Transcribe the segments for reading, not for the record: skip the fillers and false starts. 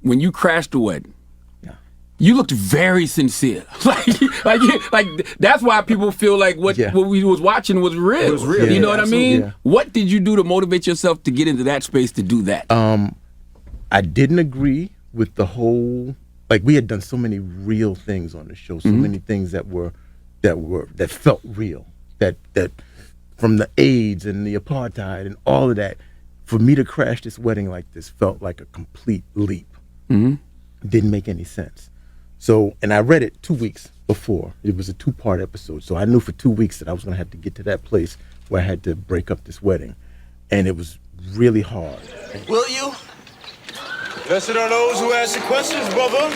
when you crashed the wedding, Yeah. you looked very sincere. like that's why people feel like what we was watching was real. It was real. You know what I mean? Yeah. What did you do to motivate yourself to get into that space to do that? I didn't agree with the whole, like, we had done so many real things on the show, so many things that felt real, that from the AIDS and the apartheid and all of that, for me to crash this wedding like this felt like a complete leap. Didn't make any sense. So, and I read it 2 weeks before. It was a 2-part episode, so I knew for 2 weeks that I was gonna have to get to that place where I had to break up this wedding, and it was really hard. Will you? Blessed are those who ask the questions, brother.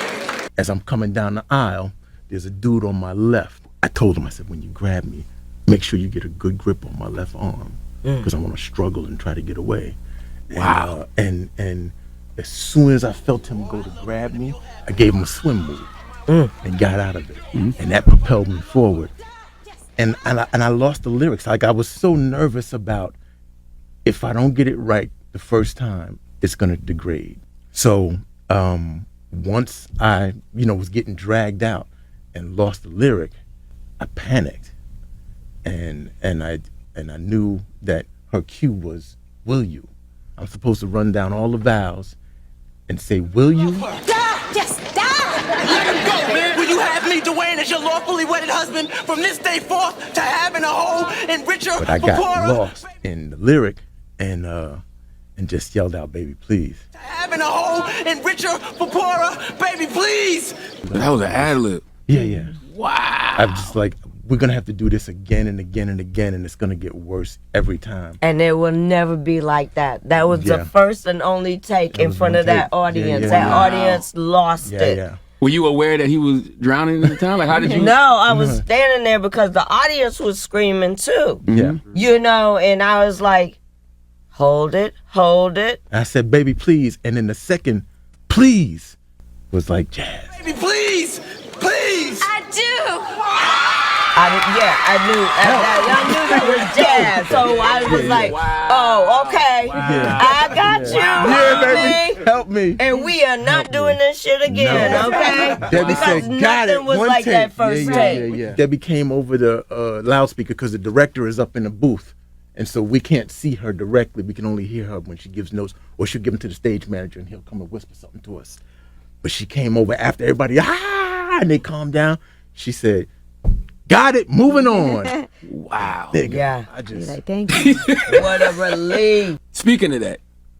As I'm coming down the aisle, there's a dude on my left. I told him, I said, when you grab me, make sure you get a good grip on my left arm, because I want to struggle and try to get away. Wow. And as soon as I felt him go to grab me, I gave him a swim move and got out of it. And that propelled me forward. And I lost the lyrics. Like, I was so nervous about, if I don't get it right the first time, it's going to degrade. So once I, was getting dragged out and lost the lyric, I panicked, and I knew that her cue was, will you? I'm supposed to run down all the vowels and say, will you? Yes, let him go, man. Will you have me, Dwayne, as your lawfully wedded husband from this day forth to having a whole and richer? But I got lost in the lyric and just yelled out, baby, please. Having a whole and richer for poorer, baby, please. That was an ad-lib. Yeah. Wow. I'm just like, we're going to have to do this again and again and again, and it's going to get worse every time. And it will never be like that. That was the first and only take in front of that audience. That audience lost it. Yeah. Were you aware that he was drowning at the time? Like, how did you? No, I was standing there because the audience was screaming too. Yeah. And I was like, hold it. I said, baby, please. And then the second, please, was like jazz. Baby, please. I do. I knew that was jazz. So I was like, oh, okay. I got you. Yeah, baby, help me. And we are not doing this shit again, okay? Debbie Because said, got it. nothing was One like take. that first take. Yeah. Debbie came over the loudspeaker because the director is up in the booth. And so we can't see her directly. We can only hear her when she gives notes, or she'll give them to the stage manager and he'll come and whisper something to us. But she came over after everybody, and they calmed down. She said, got it, moving on. Wow. Nigga, Yeah. I just, Like, thank you. What a relief. Speaking of that,